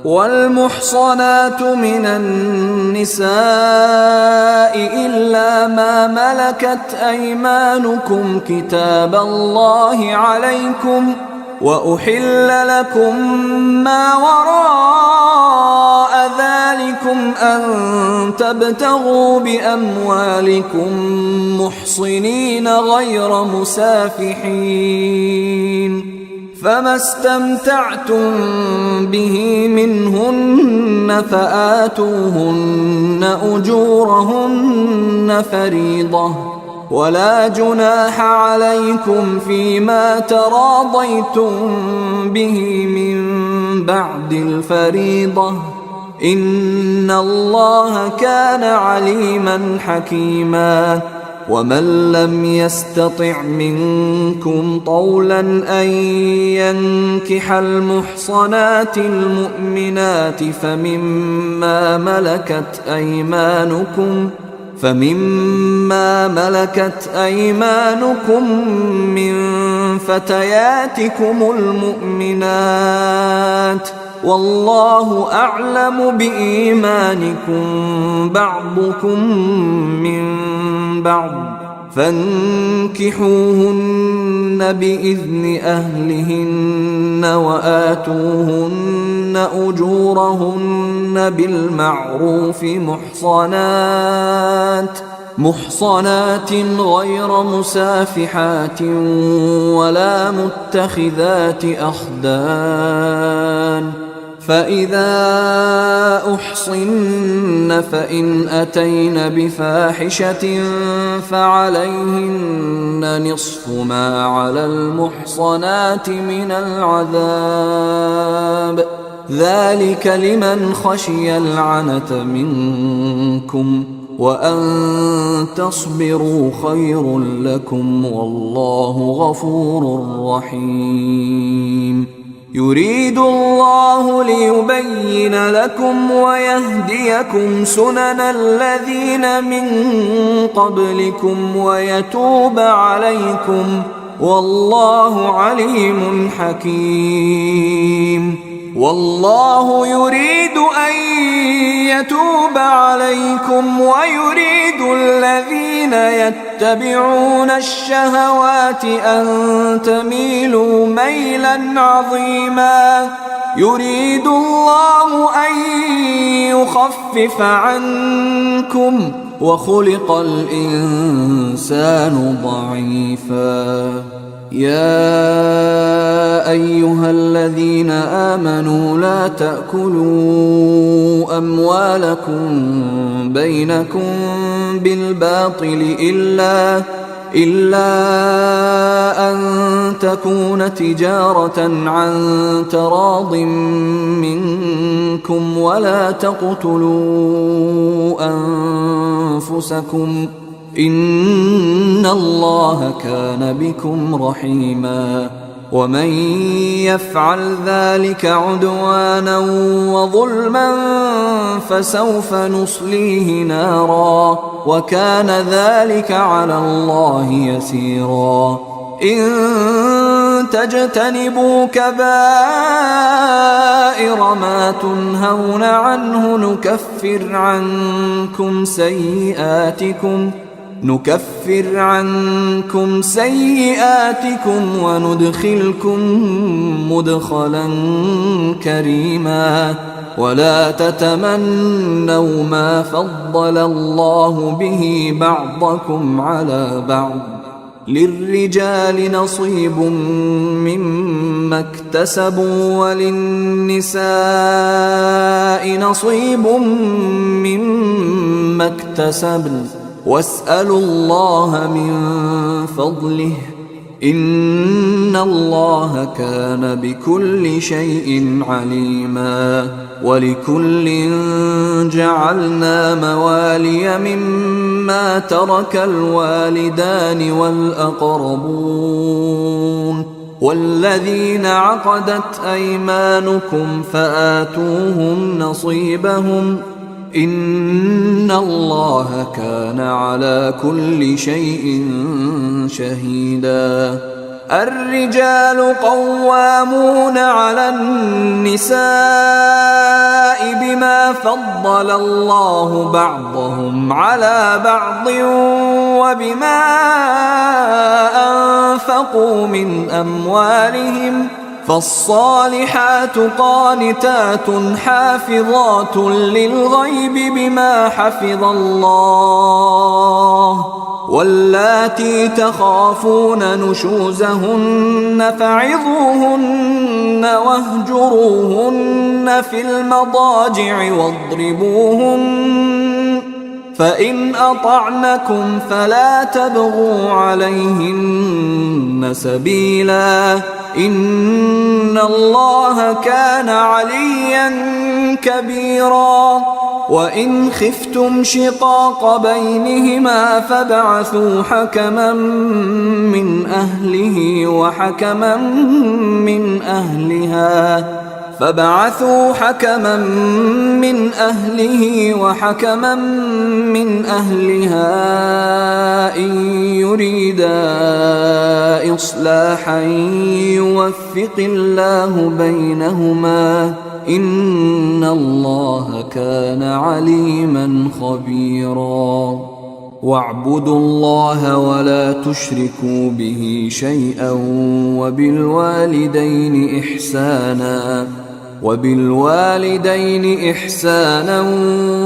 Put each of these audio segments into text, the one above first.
والمحصنات من النساء إلا ما ملكت أيمانكم كتاب الله عليكم، وأحل لكم ما وراء ذلكم أن تبتغوا بأموالكم محصنين غير مسافحين، فما استمتعتم به منهن فآتوهن أجورهن فريضة، ولا جناح عليكم فيما تراضيتم به من بعد الفريضة، إن الله كان عليما حكيما. ومن لم يستطع منكم طولا أن ينكح المحصنات المؤمنات فمما ملكت أيمانكم من فتياتكم المؤمنات، والله أعلم بإيمانكم بعضكم من بعض، فانكحوهن بإذن أهلهن وآتوهن أجورهن بالمعروف محصنات غير مسافحات ولا متخذات أخدان، فإذا أحصن فإن أتين بفاحشة فعليهن نصف ما على المحصنات من العذاب، ذلك لمن خشي العنة منكم، وأن تصبروا خير لكم، والله غفور رحيم. يريد الله ليبين لكم ويهديكم سنن الذين من قبلكم ويتوب عليكم، والله عليم حكيم. والله يريد أن يتوب عليكم ويريد الذين يتبعون الشهوات أن تميلوا ميلا عظيما. يريد الله أن يخفف عنكم وخلق الإنسان ضعيفا. يا أيها الذين آمنوا لا تأكلوا أموالكم بينكم بالباطل إلا أن تكون تجارة عن تراض منكم، ولا تقتلوا أنفسكم، إن الله كان بكم رحيما. ومن يفعل ذلك عدوانا وظلما فسوف نصليه نارا، وكان ذلك على الله يسيرا. إن تجتنبوا كبائر ما تنهون عنه نكفر عنكم سيئاتكم وندخلكم مدخلا كريما. ولا تتمنوا ما فضل الله به بعضكم على بعض، للرجال نصيب مما اكتسبوا وللنساء نصيب مما اكتسبن، واسألوا الله من فضله، إن الله كان بكل شيء عليما. ولكل جعلنا موالي مما ترك الوالدان والأقربون والذين عقدت أيمانكم فآتوهم نصيبهم، إن الله كان على كل شيء شهيدا. الرجال قوامون على النساء فضل الله بعضهم على بعض وبما أنفقوا من أموالهم فالصالحات قانتات حافظات للغيب بما حفظ الله واللاتي تخافون نشوزهن فعظوهن واهجروهن في المضاجع واضربوهن فإن أطعنكم فلا تبغوا عليهن سبيلا إن الله كان عليا كبيرا وإن خفتم شقاق بينهما فابعثوا حكما من أهله وحكما من أهلها إن يريدا إصلاحا يوفق الله بينهما إن الله كان عليما خبيرا واعبدوا الله ولا تشركوا به شيئا وبالوالدين إحسانا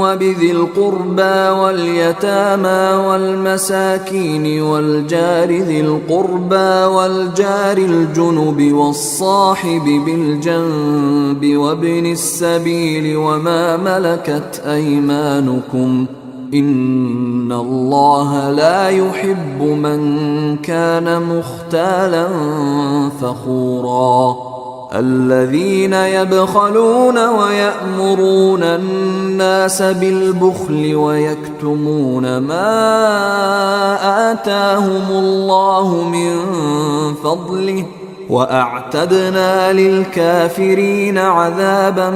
وبذي القربى واليتامى والمساكين والجار ذي القربى والجار الجنب والصاحب بالجنب وابن السبيل وما ملكت أيمانكم إن الله لا يحب من كان مختالا فخورا الذين يبخلون ويأمرون الناس بالبخل ويكتمون ما آتاهم الله من فضله وأعتدنا للكافرين عذابا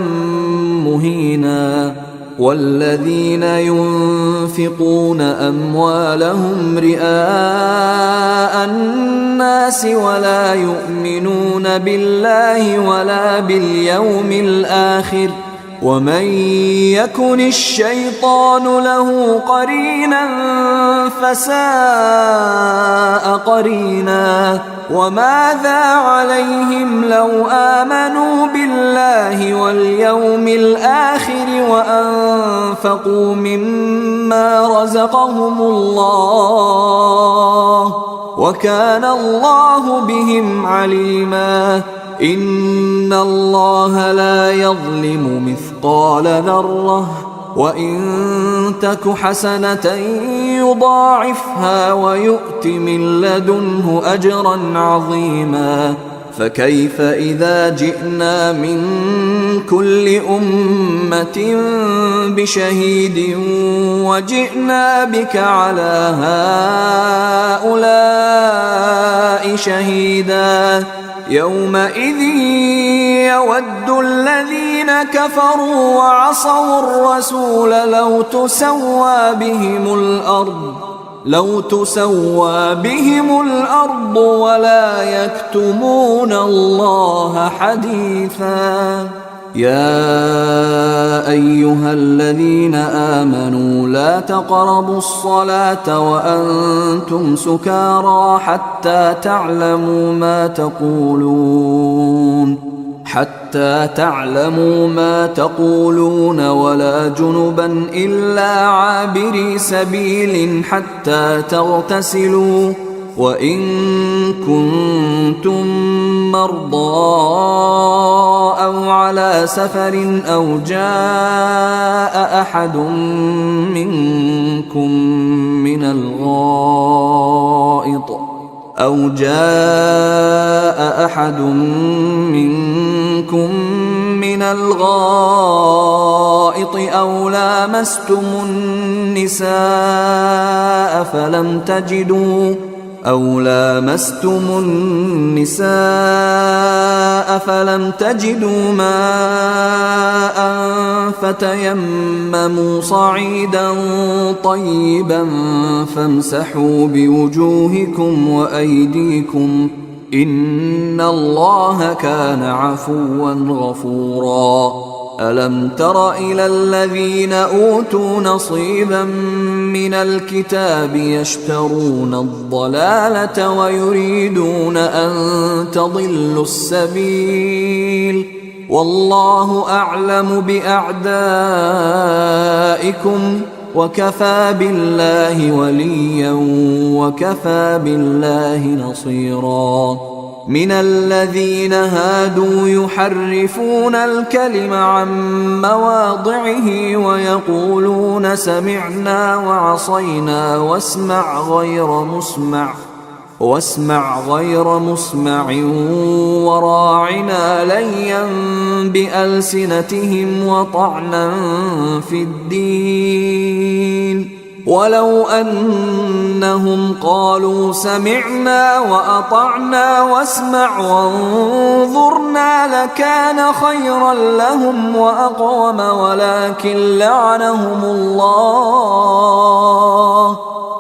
مهينا والذين ينفقون أموالهم رئاء الناس ولا يؤمنون بالله ولا باليوم الآخر ومن يكن الشيطان له قرينا فساء قرينا وماذا عليهم لو آمنوا بالله واليوم الآخر وأنفقوا مما رزقهم الله وكان الله بهم عليما إن الله لا يظلم مثقال ذرة وإن تك حسنة يضاعفها ويؤت من لدنه أجرا عظيما فكيف إذا جئنا من كل أمة بشهيد وجئنا بك على هؤلاء شهيدا يومئذ يود الذين كفروا وعصوا الرسول لو تسوى بهم الأرض ولا يكتمون الله حديثا يا أيها الذين آمنوا لا تقربوا الصلاة وأنتم سكارى حتى تعلموا ما تقولون ولا جنبا إلا عابري سبيل حتى تغتسلوا وإن كنتم مرضى أو على سفر أو جاء أحد منكم من الغائط أو لامستم النساء فلم تجدوا ماء فتيمموا صعيدا طيبا فامسحوا بوجوهكم وأيديكم إن الله كان عفوا غفورا ألم تر إلى الذين أوتوا نصيبا من الكتاب يشترون الضلالة ويريدون أن تضلوا السبيل والله أعلم بأعدائكم وكفى بالله وليا وكفى بالله نصيرا من الذين هادوا يحرفون الكلم عن مواضعه ويقولون سمعنا وعصينا واسمع غير مسمع وراعنا ليا بألسنتهم وطعنا في الدين ولو أنهم قالوا سمعنا وأطعنا واسمع وانظرنا لكان خيرا لهم وأقوم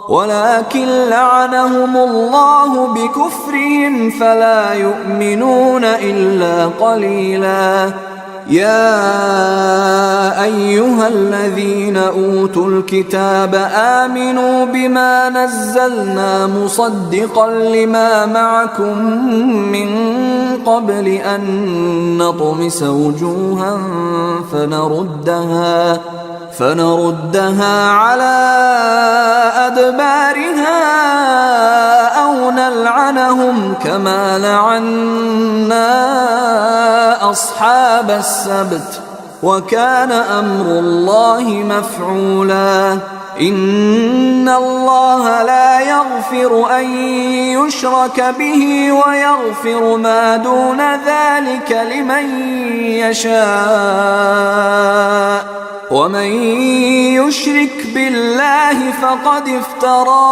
ولكن لعنهم الله بكفرهم فلا يؤمنون إلا قليلا يا أيها الذين أوتوا الكتاب آمنوا بما نزلنا مصدقا لما معكم من قبل أن نطمس وجوها فنردها على أدبارها أو نلعنهم كما لعنا أصحاب السبت وكان أمر الله مفعولا إن الله لا يغفر أن يشرك به ويغفر ما دون ذلك لمن يشاء ومن يشرك بالله فقد افترى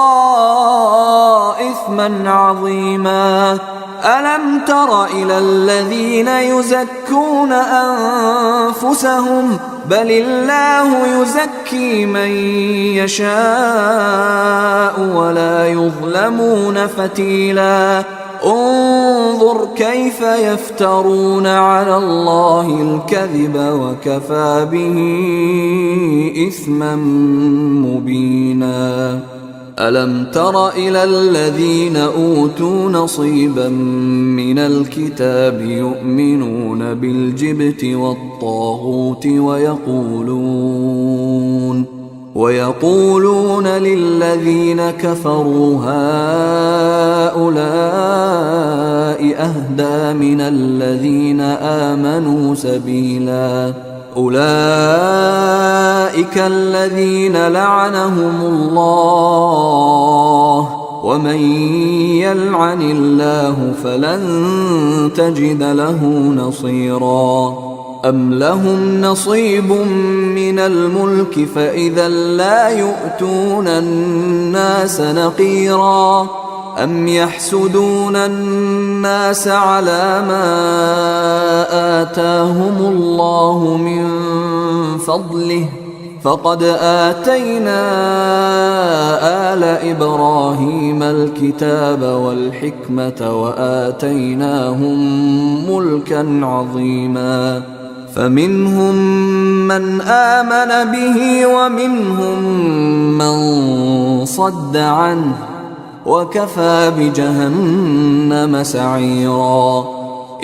إثما عظيما ألم تر إلى الذين يزكون أنفسهم بل الله يزكي من يشاء ولا يظلمون فتيلا انظر كيف يفترون على الله الكذب وكفى به إثما مبينا ألم تر إلى الذين أوتوا نصيبا من الكتاب يؤمنون بالجبت والطاغوت ويقولون للذين كفروا هؤلاء أهدى من الذين آمنوا سبيلا أولئك الذين لعنهم الله ومن يلعن الله فلن تجد له نصيرا أم لهم نصيب من الملك فإذا لا يؤتون الناس نقيرا أم يحسدون الناس على ما آتاهم الله من فضله فقد آتينا آل إبراهيم الكتاب والحكمة وآتيناهم ملكا عظيما فمنهم من آمن به ومنهم من صد عنه وكفى بجهنم سعيرا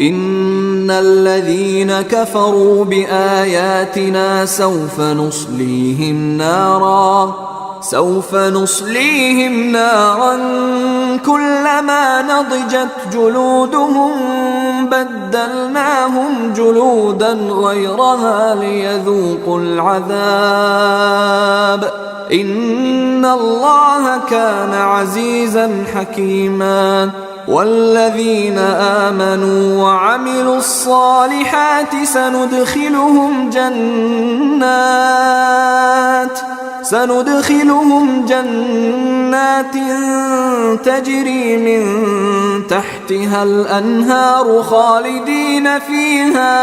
إن الذين كفروا بآياتنا سوف نصليهم نارا كلما نضجت جلودهم بدلناهم جلودا غيرها ليذوقوا العذاب إن الله كان عزيزا حكيما والذين آمنوا وعملوا الصالحات سندخلهم جنات تجري من تحتها الأنهار خالدين فيها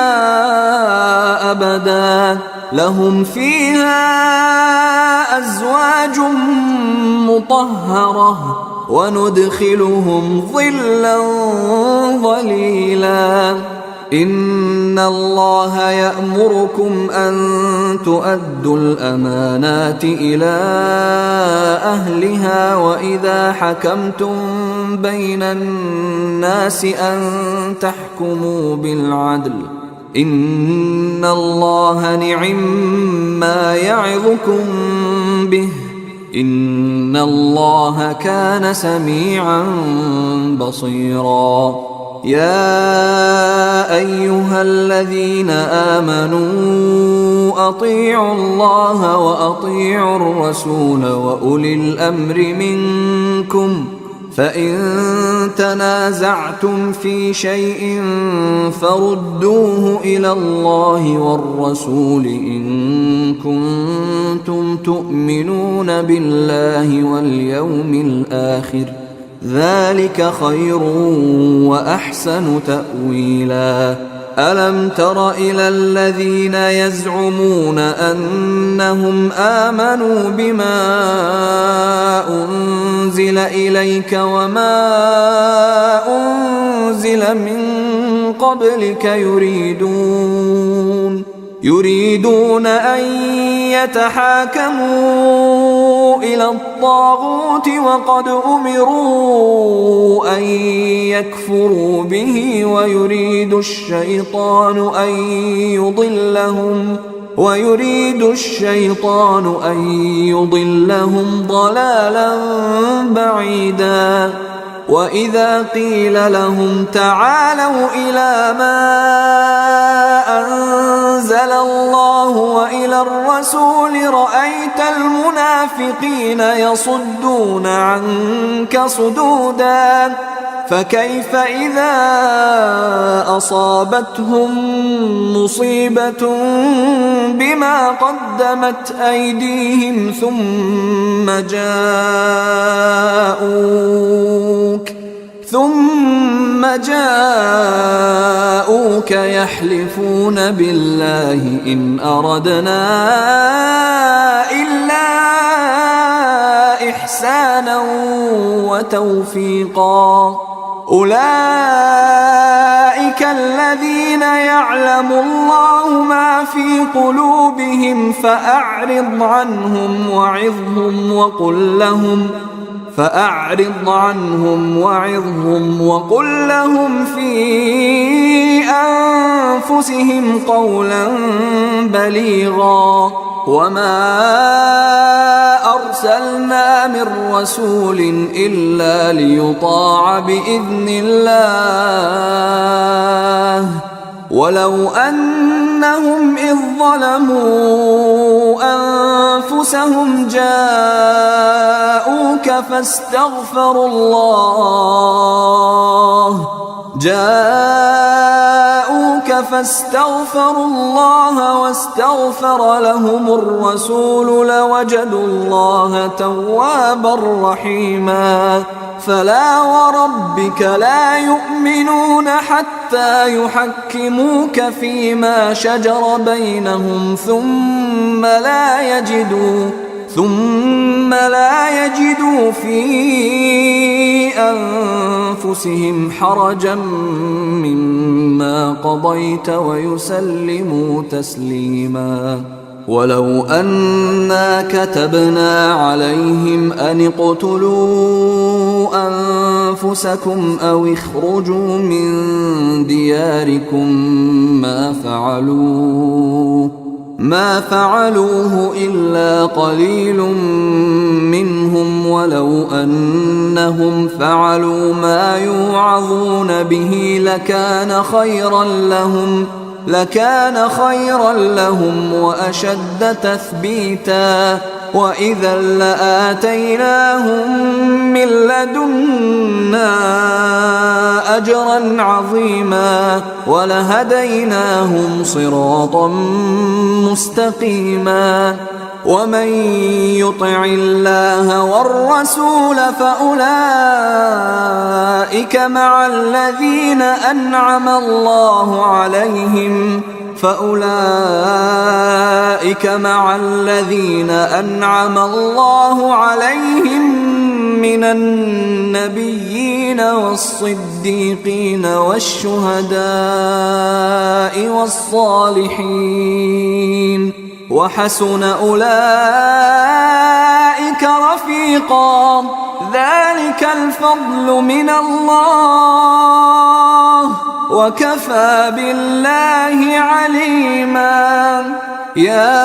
أبدا لهم فيها أزواج مطهرة وندخلهم ظلا ظليلا إن الله يأمركم أن تؤدوا الأمانات إلى أهلها وإذا حكمتم بين الناس أن تحكموا بالعدل إن الله نعم-ما يعظكم به إن الله كان سميعا بصيرا يا أيها الذين آمنوا أطيعوا الله وأطيعوا الرسول وأولي الأمر منكم فإن تنازعتم في شيء فردوه إلى الله والرسول إن كنتم تؤمنون بالله واليوم الآخر ذلك خير وأحسن تأويلا ألم تر إلى الذين يزعمون أنهم آمنوا بما أنزل إليك وما أنزل من قبلك يريدون أن يتحاكموا إلى الطاغوت وقد أمروا أن يكفروا به ويريد الشيطان أن يضلهم ضلالا بعيدا وإذا قيل لهم تعالوا إلى ما أنزل الله وإلى الرسول رأيت المنافقين يصدون عنك صدودا فكيف إذا أصابتهم مصيبة بما قدمت أيديهم ثم جاءوك يحلفون بالله إن أردنا إلا إحسانا وتوفيقا أولئك الذين يعلم الله ما في قلوبهم فأعرض عنهم وقل لهم في أنفسهم قولا بليغا وما أرسلنا من رسول إلا ليطاع بإذن الله ولو أنهم إذ ظلموا أنفسهم جاءوك فاستغفروا الله واستغفر لهم الرسول لوجدوا الله توابا رحيما فلا وربك لا يؤمنون حتى يحكموك فيما شجر بينهم ثم لا يجدوا في أنفسهم حرجا مما قضيت ويسلموا تسليما ولو أنا كتبنا عليهم أن اقتلوا أنفسكم أو اخرجوا من دياركم ما فعلوه إلا قليل منهم ولو أنهم فعلوا ما يوعظون به لكان خيرا لهم وأشد تثبيتا وإذا لآتيناهم من لدنا أجرا عظيما ولهديناهم صراطا مستقيما ومن يطع الله والرسول فأولئك مع الذين أنعم الله عليهم من النبيين والصديقين والشهداء والصالحين وحسن أولئك رفيقا ذلك الفضل من الله وكفى بالله عليما يا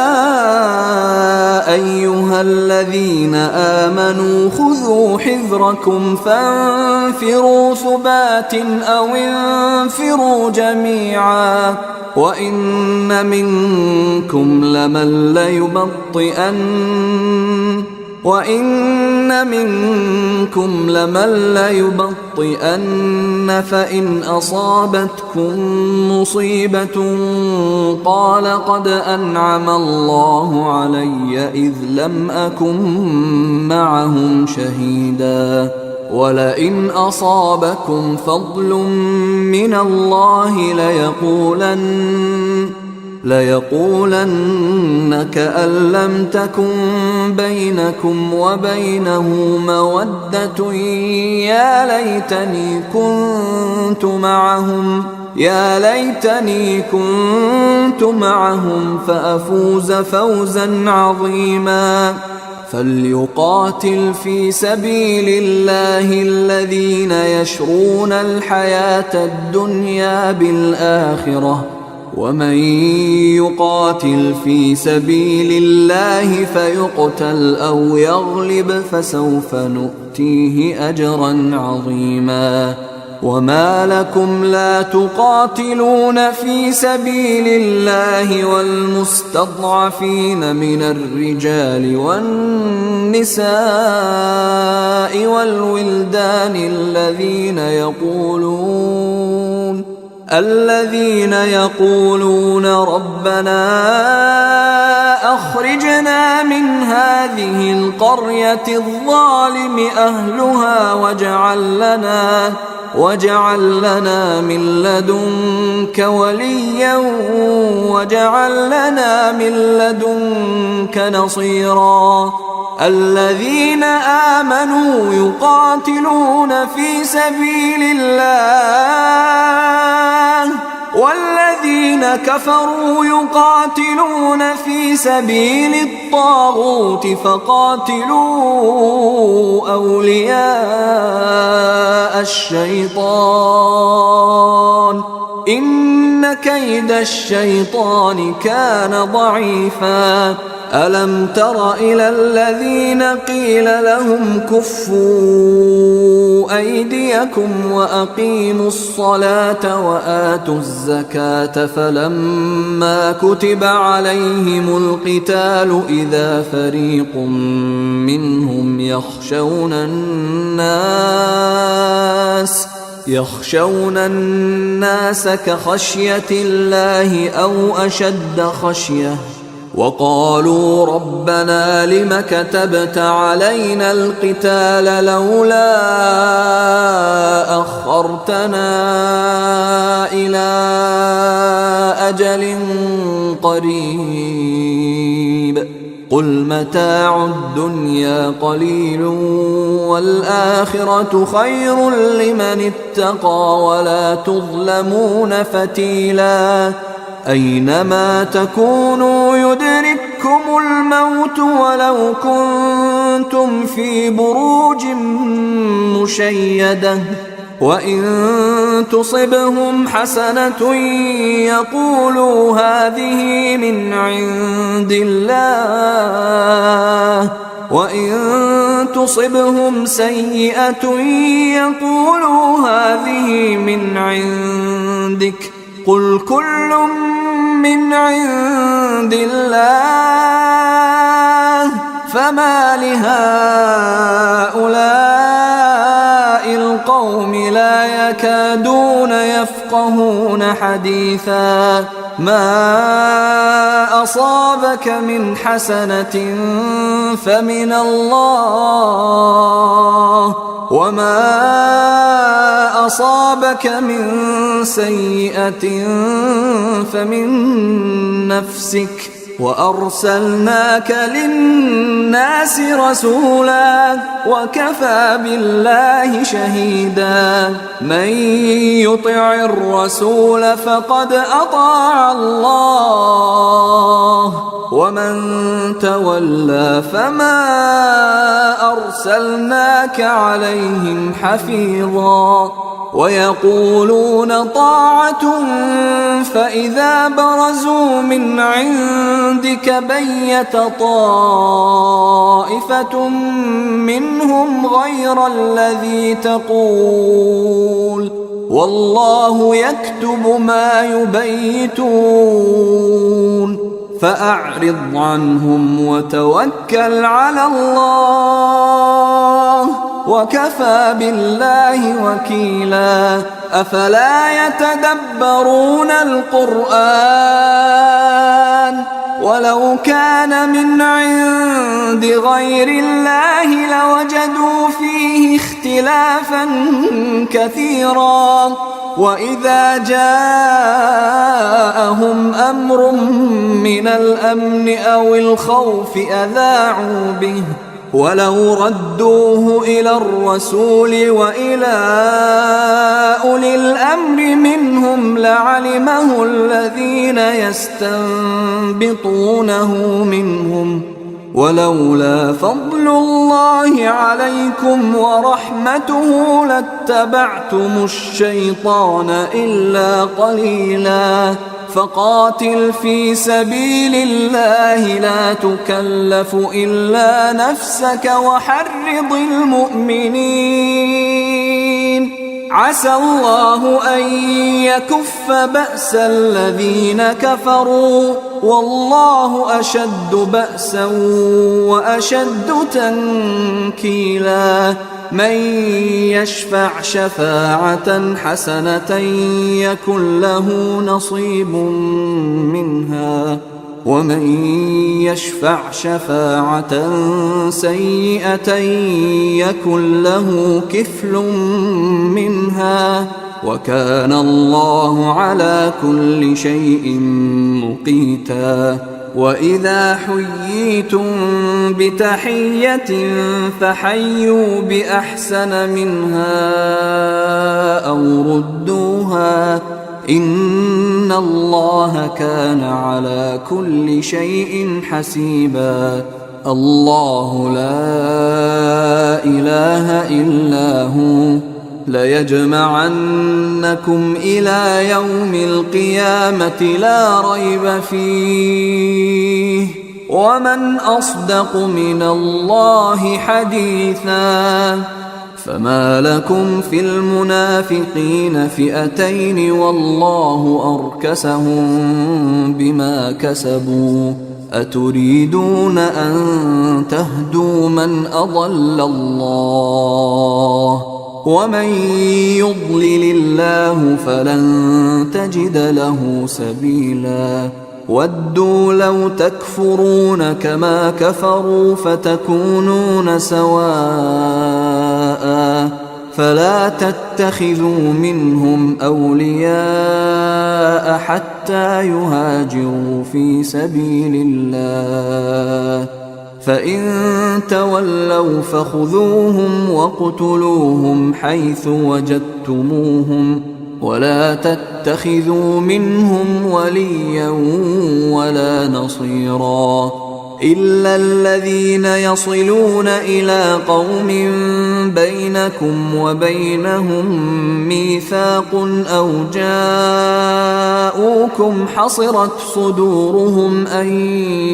أيها الذين آمنوا خذوا حذركم فانفروا ثبات أو انفروا جميعا وإن منكم لمن ليبطئن فإن أصابتكم مصيبة قال قد أنعم الله علي إذ لم أكن معهم شهيدا ولئن أصابكم فضل من الله ليقولن كأن لم تكن بينكم وبينه مودة يا ليتني كنت معهم فأفوز فوزا عظيما فليقاتل في سبيل الله الذين يشرون الحياة الدنيا بالآخرة ومن يقاتل في سبيل الله فيقتل أو يغلب فسوف نؤتيه أجرا عظيما وما لكم لا تقاتلون في سبيل الله والمستضعفين من الرجال والنساء والولدان الذين يقولون ربنا أخرجنا من هذه القرية الظالم أهلها واجعل لنا من لدنك وليا واجعل لنا من لدنك نصيرا الذين آمنوا يقاتلون في سبيل الله والذين كفروا يقاتلون في سبيل الطاغوت فقاتلوا أولياء الشيطان إن كيد الشيطان كان ضعيفا ألم تر إلى الذين قيل لهم كفوا أيديكم وأقيموا الصلاة وآتوا الزكاة فلما كتب عليهم القتال إذا فريق منهم يخشون الناس كخشية الله أو أشد خشية وقالوا ربنا لم كتبت علينا القتال لولا أخرتنا إلى أجل قريب قل متاع الدنيا قليل والآخرة خير لمن اتقى ولا تظلمون فتيلا أينما تكونوا يدرككم الموت ولو كنتم في بروج مشيدة وإن تصبهم حسنة يقولوا هذه من عند الله وإن تصبهم سيئة يقولوا هذه من عندك قل كل من عند الله فما لهؤلاء القوم لا يكادون يفقهون حديثا ما أصابك من حسنة فمن الله وما أصابك من سيئة فمن نفسك وأرسلناك للناس رسولا وكفى بالله شهيدا من يطع الرسول فقد أطاع الله ومن تولى فما أرسلناك عليهم حفيظا ويقولون طاعة فإذا برزوا من عندك بيت طائفة منهم غير الذي تقول والله يكتب ما يبيتون فأعرض عنهم وتوكل على الله وكفى بالله وكيلا أفلا يتدبرون القرآن ولو كان من عند غير الله لوجدوا فيه اختلافا كثيرا وإذا جاءهم أمر من الأمن أو الخوف أذاعوا به ولو ردوه إلى الرسول وإلى أولي الأمر منهم لعلمه الذين يستنبطونه منهم ولولا فضل الله عليكم ورحمته لاتبعتم الشيطان إلا قليلا فقاتل في سبيل الله لا تكلف إلا نفسك وحرض المؤمنين عسى الله أن يكف بأس الذين كفروا والله أشد بأسا وأشد تنكيلا من يشفع شفاعة حسنة يكن له نصيب منها ومن يشفع شفاعة سيئة يكن له كفل منها وكان الله على كل شيء مقيتا وإذا حييتم بتحية فحيوا بأحسن منها أو ردوها إن الله كان على كل شيء حسيبا الله لا إله إلا هو ليجمعنكم إلى يوم القيامة لا ريب فيه ومن أصدق من الله حديثا فما لكم في المنافقين فئتين والله أركسهم بما كسبوا أتريدون أن تهدوا من أضل الله ومن يضلل الله فلن تجد له سبيلا ودوا لو تكفرون كما كفروا فتكونون سواء فلا تتخذوا منهم أولياء حتى يهاجروا في سبيل الله فإن تولوا فخذوهم واقتلوهم حيث وجدتموهم ولا تتخذوا منهم وليا ولا نصيرا إلا الذين يصلون إلى قوم بينكم وبينهم ميثاق أو جاءوكم حصرت صدورهم أن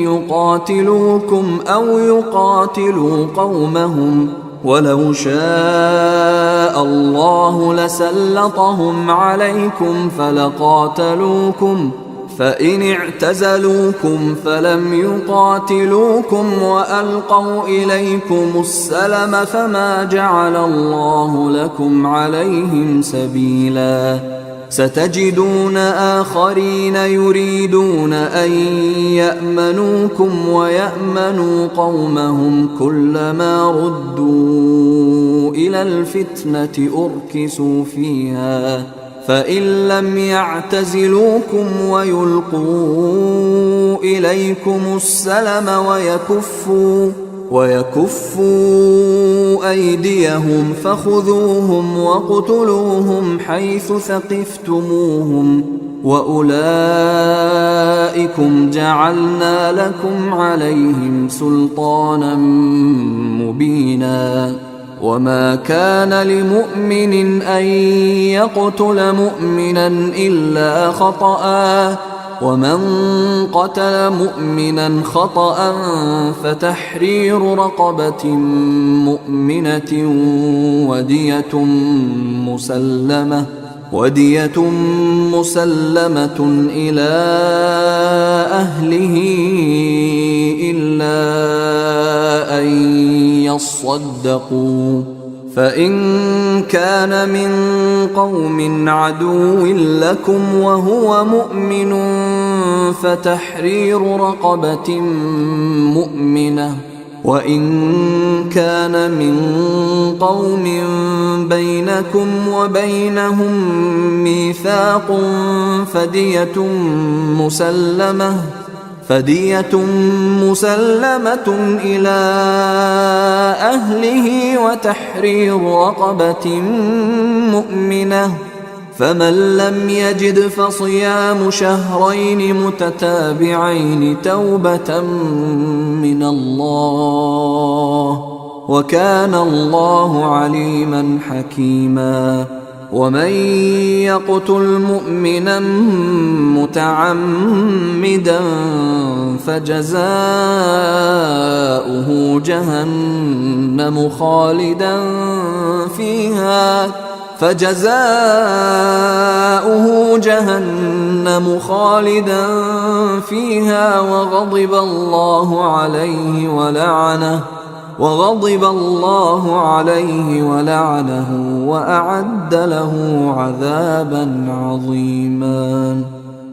يقاتلوكم أو يقاتلوا قومهم ولو شاء الله لسلطهم عليكم فلقاتلوكم فإن اعتزلوكم فلم يقاتلوكم وألقوا إليكم السلم فما جعل الله لكم عليهم سبيلا ستجدون آخرين يريدون أن يأمنوكم ويأمنوا قومهم كلما ردوا إلى الفتنة أركسوا فيها فإن لم يعتزلوكم ويلقوا إليكم السلم ويكفوا أيديهم فخذوهم واقتلوهم حيث ثقفتموهم وأولئكم جعلنا لكم عليهم سلطانا مبينا وما كان لمؤمن أن يقتل مؤمنا إلا خطأ ومن قتل مؤمنا خطأ فتحرير رقبة مؤمنة ودية مسلمة إلى أهله إلا أن يصدقوا فإن كان من قوم عدو لكم وهو مؤمن فتحرير رقبة مؤمنة وإن كان من قوم بينكم وبينهم ميثاق فدية مسلمة إلى أهله وتحرير رقبة مؤمنة فمن لم يجد فصيام شهرين متتابعين توبة من الله وكان الله عليما حكيما ومن يقتل مؤمنا متعمدا فجزاؤه جهنم خالدا فيها وغضب الله عليه ولعنه وأعد له عذابا عظيما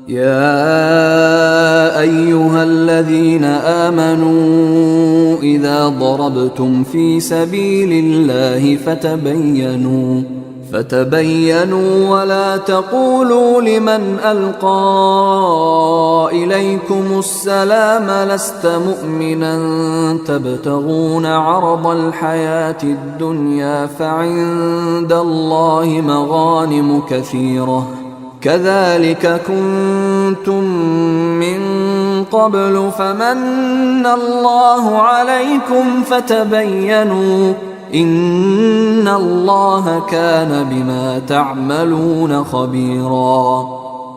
يا أيها الذين آمنوا إذا ضربتم في سبيل الله فتبينوا ولا تقولوا لمن ألقى إليكم السلام لست مؤمنا تبتغون عرض الحياة الدنيا فعند الله مغانم كثيرة كذلك كنتم من قبل فمن الله عليكم فتبينوا إن الله كان بما تعملون خبيرا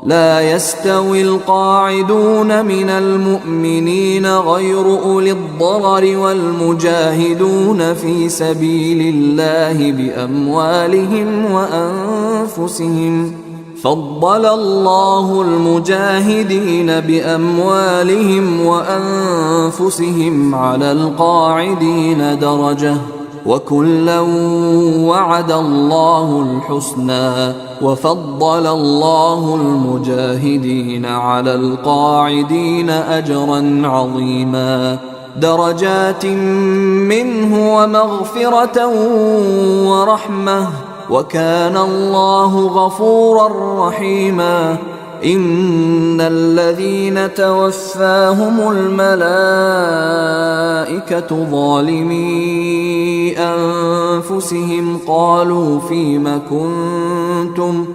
لا يستوي القاعدون من المؤمنين غير أولي الضرر والمجاهدون في سبيل الله بأموالهم وأنفسهم فضل الله المجاهدين بأموالهم وأنفسهم على القاعدين درجة وكلا وعد الله الحسنى وفضل الله المجاهدين على القاعدين أجرا عظيما درجات منه ومغفرة ورحمة وكان الله غفورا رحيما إن الذين توفاهم الملائكة ظالمي أنفسهم قالوا فيم كنتم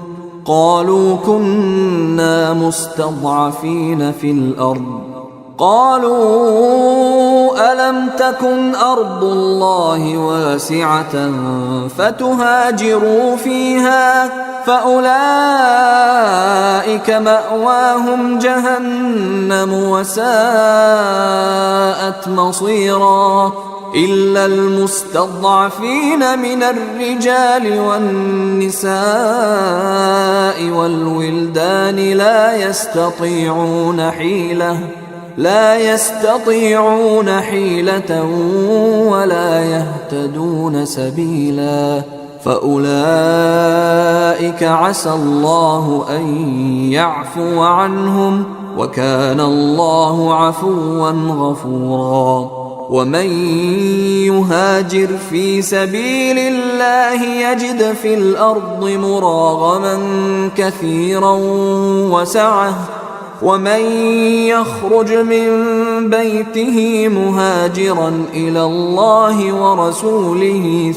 قالوا كنا مستضعفين في الأرض قالوا ألم تكن أرض الله واسعة فتهاجروا فيها فأولئك مأواهم جهنم وساءت مصيرا إلا المستضعفين من الرجال والنساء والولدان لا يستطيعون حيلة ولا يهتدون سبيلا فأولئك عسى الله أن يعفو عنهم وكان الله عفوا غفورا ومن يهاجر في سبيل الله يجد في الأرض مراغما كثيرا وسعة ومن يخرج من بيته مهاجرا إلى الله ورسوله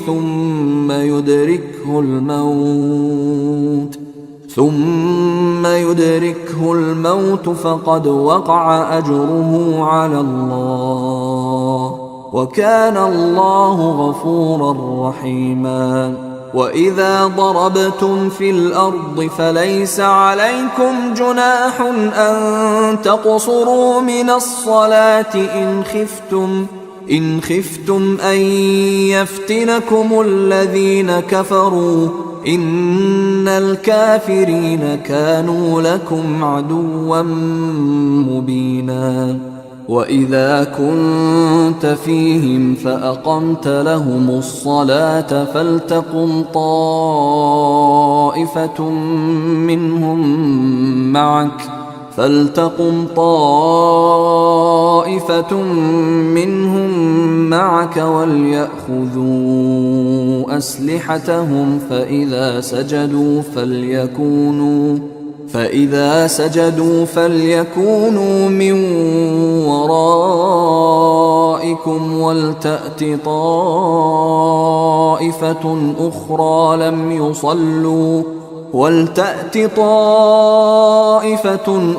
ثم يدركه الموت فقد وقع أجره على الله وكان الله غفورا رحيما وإذا ضربتم في الأرض فليس عليكم جناح أن تقصروا من الصلاة إن خفتم أن يفتنكم الذين كفروا إن الكافرين كانوا لكم عدوا مبينا وإذا كنت فيهم فأقمت لهم الصلاة فلتقم طائفة منهم معك وليأخذوا أسلحتهم فإذا سجدوا فليكونوا من ورائكم ولتأت طائفة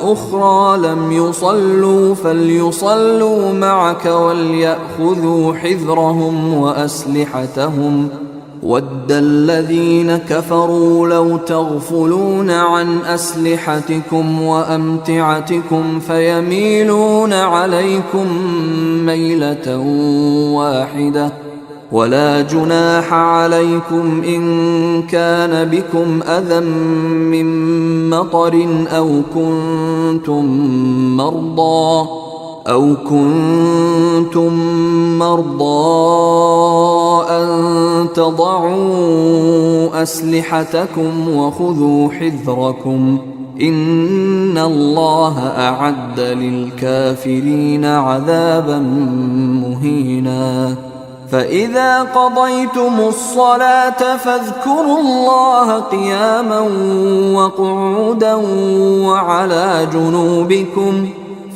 أخرى لم يصلوا فليصلوا معك وليأخذوا حذرهم وأسلحتهم ود الذين كفروا لو تغفلون عن أسلحتكم وأمتعتكم فيميلون عليكم ميلة واحدة ولا جناح عليكم إن كان بكم أذى من مطر أو كنتم مرضى أن تضعوا أسلحتكم وخذوا حذركم إن الله أعد للكافرين عذابا مهينا فإذا قضيتم الصلاة فاذكروا الله قياما وقعودا وعلى جنوبكم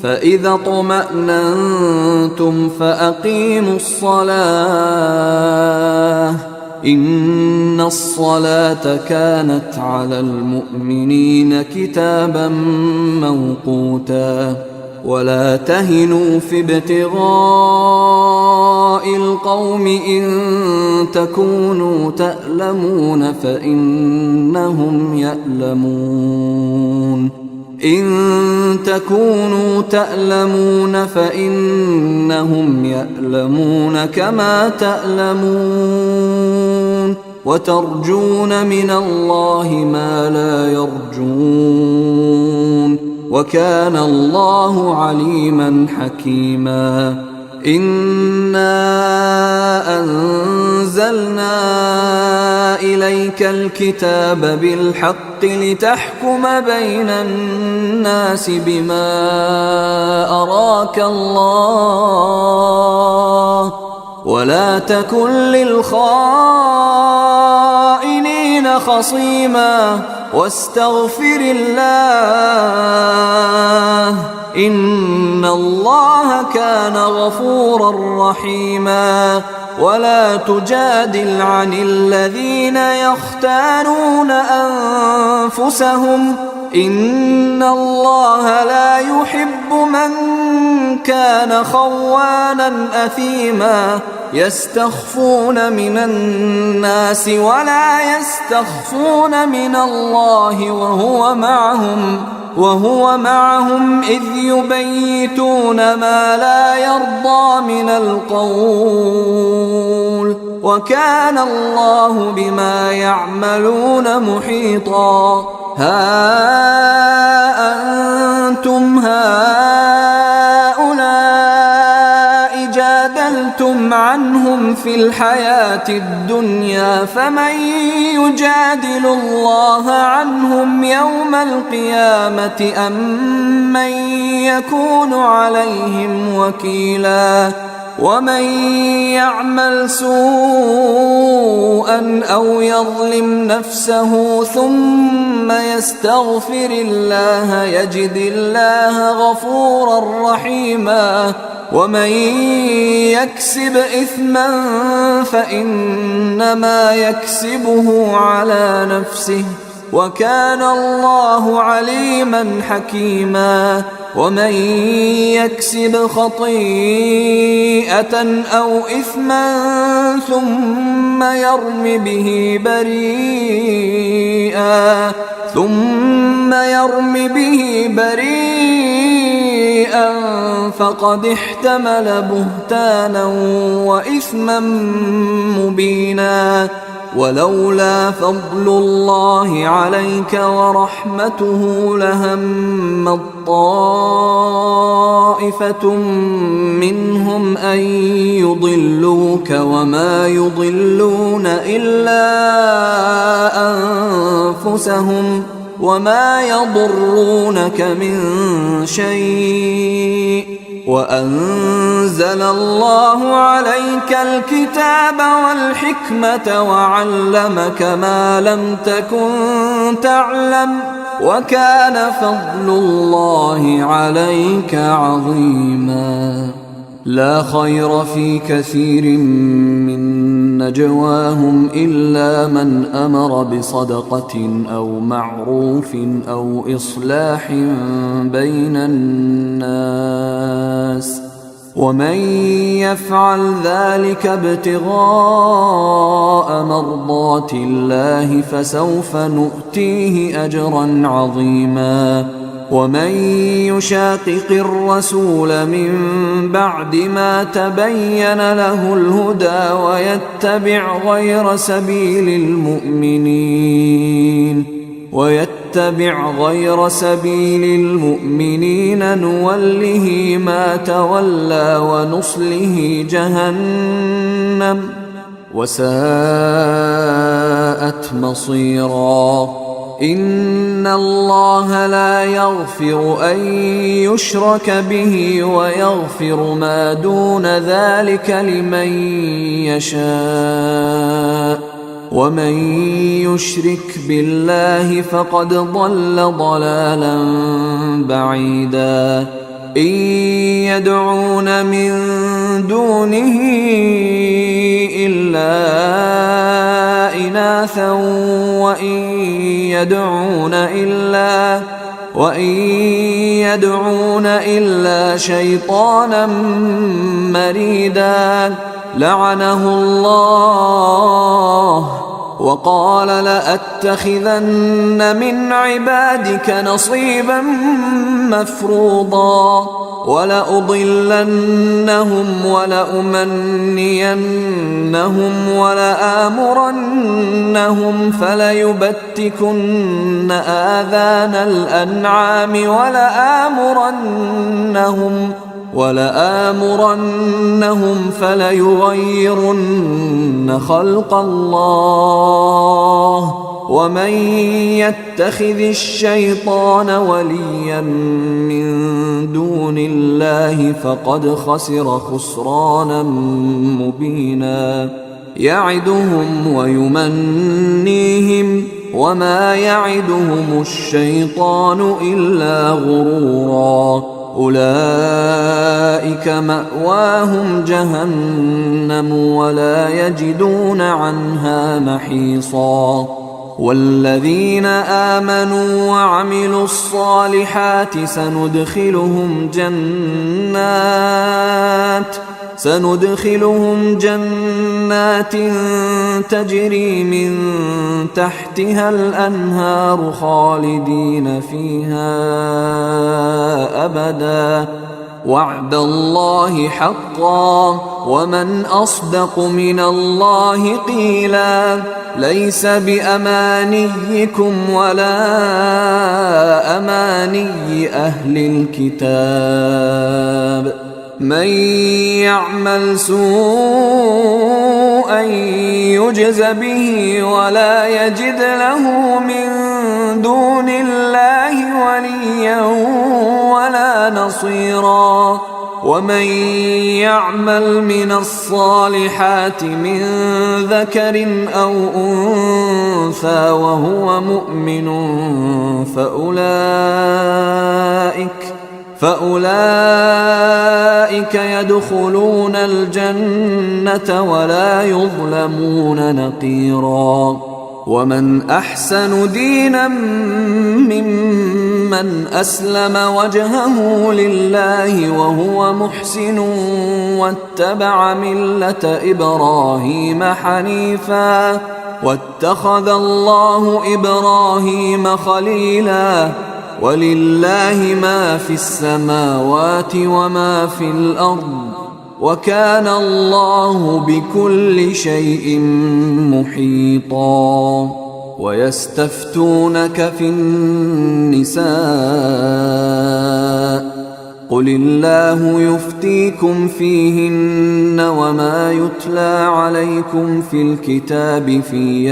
فإذا اطمأننتم فأقيموا الصلاة إن الصلاة كانت على المؤمنين كتابا موقوتا ولا تهنوا في ابتغاء القوم إن تكونوا تألمون فإنهم يألمون كما تألمون وترجون من الله ما لا يرجون وكان الله عليما حكيما إنا أنزلنا إليك الكتاب بالحق لتحكم بين الناس بما أراك الله ولا تكن للخائنين خصيما واستغفر الله إن الله كان غفورا رحيما ولا تجادل عن الذين يختانون أنفسهم إن الله لا يحب من كان خوانا أثيما يستخفون من الناس ولا يستخفون من الله وهو معهم إذ يبيتون ما لا يرضى من القول وكان الله بما يعملون محيطا ها أنتم هؤلاء جادلتم عنهم في الحياة الدنيا فمن يجادل الله عنهم يوم القيامة أم من يكون عليهم وكيلا ومن يعمل سوءا أو يظلم نفسه ثم يستغفر الله يجد الله غفورا رحيما ومن يكسب إثما فإنما يكسبه على نفسه وكان الله عليما حكيما ومن يكسب خطيئة أو إثما ثم يرم به بريئا فقد احتمل بهتانا وإثما مبينا ولولا فضل الله عليك ورحمته لهم طائفة منهم أن يضلوك وما يضلون إلا أنفسهم وما يضرونك من شيء وأنزل الله عليك الكتاب والحكمة وعلمك ما لم تكن تعلم وكان فضل الله عليك عظيما لا خير في كثير من نجواهم إلا من أمر بصدقة أو معروف أو إصلاح بين الناس ومن يفعل ذلك ابتغاء مرضات الله فسوف نؤتيه أجرا عظيما ومن يشاقق الرسول من بعد ما تبين له الهدى ويتبع غير سبيل المؤمنين نوله ما تولى ونصله جهنم وساءت مصيرا إن الله لا يغفر أن يشرك به ويغفر ما دون ذلك لمن يشاء ومن يشرك بالله فقد ضل ضلالا بعيدا إن يدعون من دونه إلا إناثا وإن يدعون إلا شيطانا مريدا لعنه الله وقال لأتخذن من عبادك نصيبا مفروضا ولأضلنهم ولأمنينهم ولآمرنهم فليبتكن آذان الأنعام ولآمرنهم فليغيرن خلق الله ومن يتخذ الشيطان وليا من دون الله فقد خسر خسرانا مبينا يعدهم ويمنيهم وما يعدهم الشيطان إلا غرورا أولئك مأواهم جهنم ولا يجدون عنها محيصا والذين آمنوا وعملوا الصالحات سندخلهم جنات تجري من تحتها الأنهار خالدين فيها أبدا وعد الله حقا ومن أصدق من الله قيلا ليس بأمانيكم ولا أماني أهل الكتاب من يعمل سوءا يجز به ولا يجد له من دون الله وليا ولا نصيرا ومن يعمل من الصالحات من ذكر أو أنثى وهو مؤمن فأولئك يدخلون الجنة ولا يظلمون نقيرا. ومن أحسن دينا ممن أسلم وجهه لله وهو محسن واتبع ملة إبراهيم حنيفا واتخذ الله إبراهيم خليلا. ولله ما في السماوات وما في الأرض وكان الله بكل شيء محيطا. ويستفتونك في النساء قل الله يفتيكم فيهن وما يتلى عليكم في الكتاب في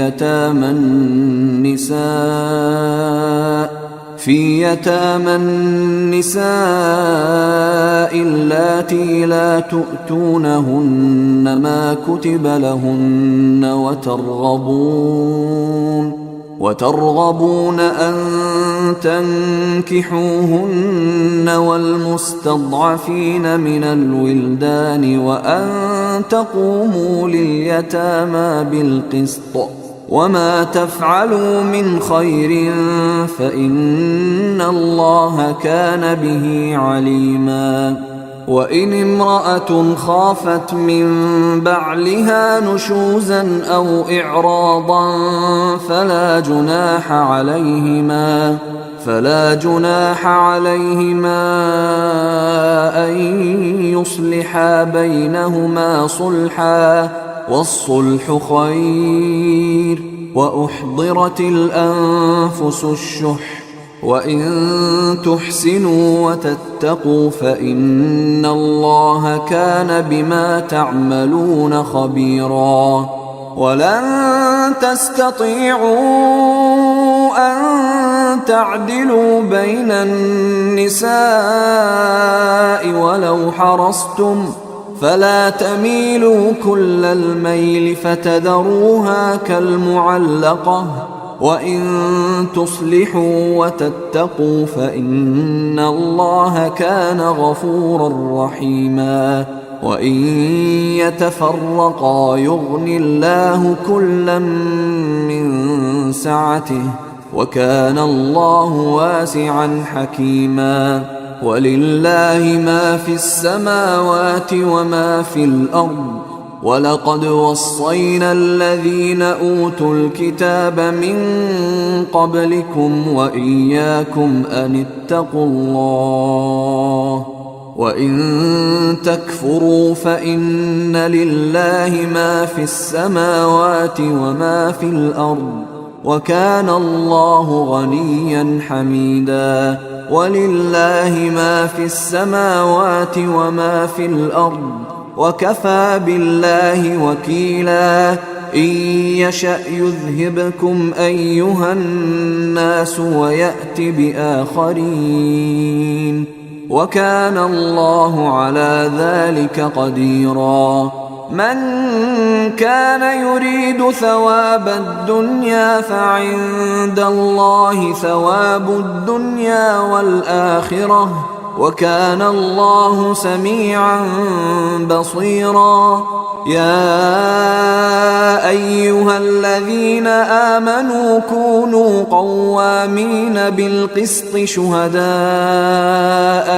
يتامى النساء اللاتي لا تؤتونهن ما كتب لهن وترغبون أن تنكحوهن والمستضعفين من الولدان وأن تقوموا لليتامى بالقسط وما تفعلوا من خير فإن الله كان به عليما. وإن امرأة خافت من بعلها نشوزا أو إعراضا فلا جناح عليهما أن يصلحا بينهما صلحا والصلح خير. وأحضرت الأنفس الشح وإن تحسنوا وتتقوا فإن الله كان بما تعملون خبيرا. ولن تستطيعوا أن تعدلوا بين النساء ولو حرصتم فلا تميلوا كل الميل فتذروها كالمعلقة وإن تصلحوا وتتقوا فإن الله كان غفورا رحيما. وإن يتفرقا يغن الله كلا من سعته وكان الله واسعا حكيما. ولله ما في السماوات وما في الأرض ولقد وصينا الذين أوتوا الكتاب من قبلكم وإياكم أن اتقوا الله وإن تكفروا فإن لله ما في السماوات وما في الأرض وكان الله غنيا حميدا. ولله ما في السماوات وما في الأرض وكفى بالله وكيلا. إن يشأ يذهبكم أيها الناس ويأت بآخرين وكان الله على ذلك قديرا. من كان يريد ثواب الدنيا فعند الله ثواب الدنيا والآخرة وكان الله سميعا بصيرا. يا أيها الذين آمنوا كونوا قوامين بالقسط شهداء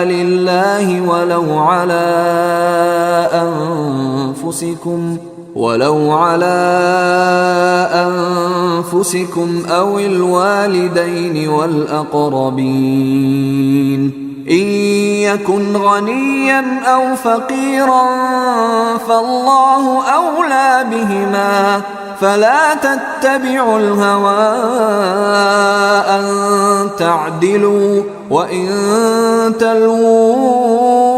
لله ولو على أنفسكم أو الوالدين والأقربين. إن يكن غنيا أو فقيرا فالله أولى بهما فلا تتبعوا الهوى أن تعدلوا وإن تلووا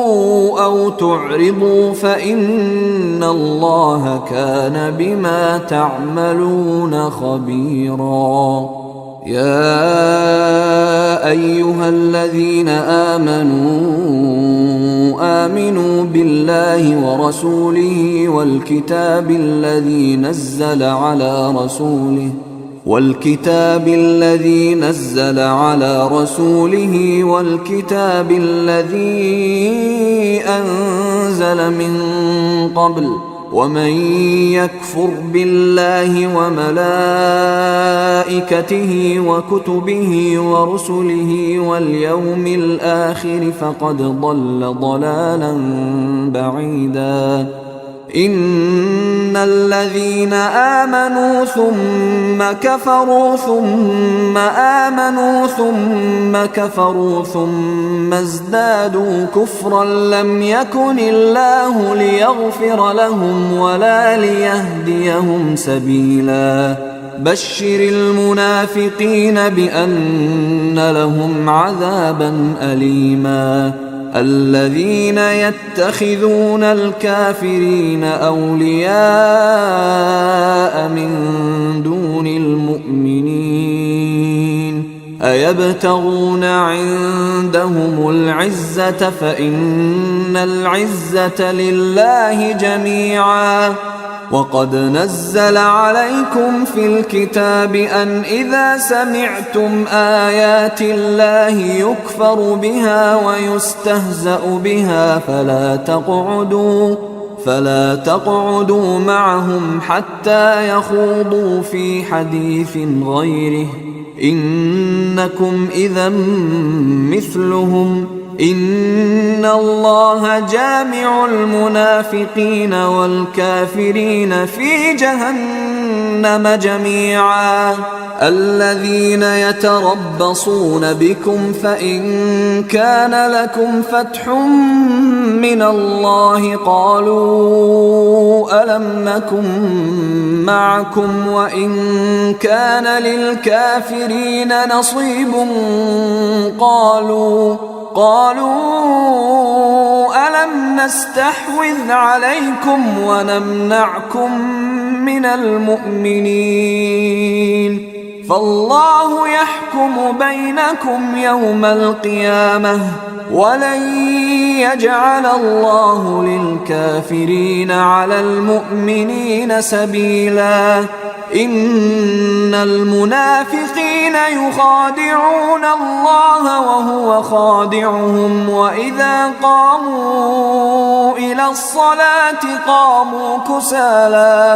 أو تعرضوا فإن الله كان بما تعملون خبيرا. يا أيها الذين آمنوا بالله ورسوله والكتاب الذي نزل على رسوله والكتاب الذي أنزل من قبل ومن يكفر بالله وملائكته وكتبه ورسله واليوم الآخر فقد ضل ضلالا بعيدا إن الذين آمنوا ثم كفروا ثم آمنوا ثم كفروا ثم ازدادوا كفرا لم يكن الله ليغفر لهم ولا ليهديهم سبيلا بشر المنافقين بأن لهم عذابا أليما الذين يتخذون الكافرين أولياء من دون المؤمنين أيبتغون عندهم العزة فإن العزة لله جميعا وقد نزل عليكم في الكتاب أن إذا سمعتم آيات الله يكفر بها ويستهزأ بها فلا تقعدوا معهم حتى يخوضوا في حديث غيره إنكم إذا مثلهم إن الله جامع المنافقين والكافرين في جهنم جميعا الذين يتربصون بكم فإن كان لكم فتح من الله قالوا ألم نكن معكم وإن كان للكافرين نصيب قالوا ألم نستحوذ عليكم ونمنعكم من المؤمنين فالله يحكم بينكم يوم القيامة ولن يجعل الله للكافرين على المؤمنين سبيلا إن المنافقين يخادعون الله وهو خادعهم وإذا قاموا إلى الصلاة قاموا كسالى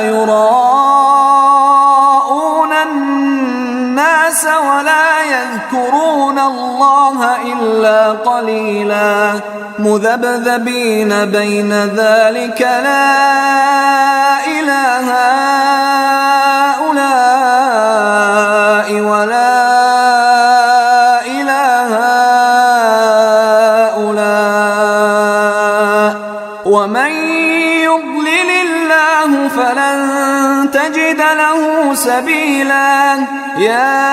يراءون الناس ولا يذكرون الله إلا قليلا مذبذبين بين ذلك لا إله هؤلاء ولا إله هؤلاء ومن يضلل الله فلن تجد له سبيلا يا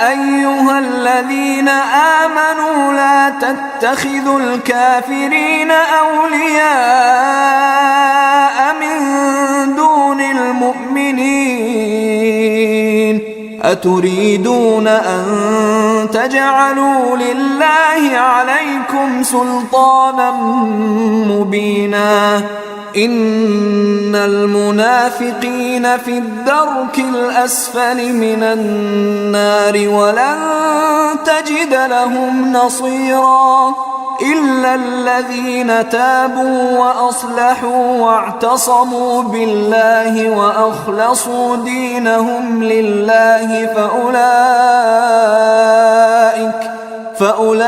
أيها الذين آمنوا لا تتخذوا الكافرين أولياء من دون المؤمنين أتريدون أن تجعلوا لله عليكم سلطانا مبينا إن المنافقين في الدرك الأسفل من النار ولن تجد لهم نصيرا إلا الذين تابوا وأصلحوا واعتصموا بالله وأخلصوا دينهم لله فأولئك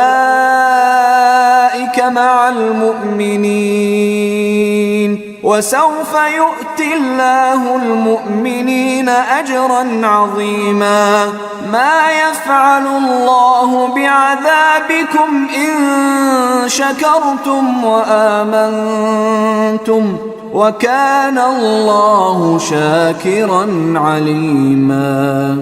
مع المؤمنين وسوف يؤتي الله المؤمنين أجرا عظيما ما يفعل الله بعذابكم إن شكرتم وآمنتم وكان الله شاكرا عليما.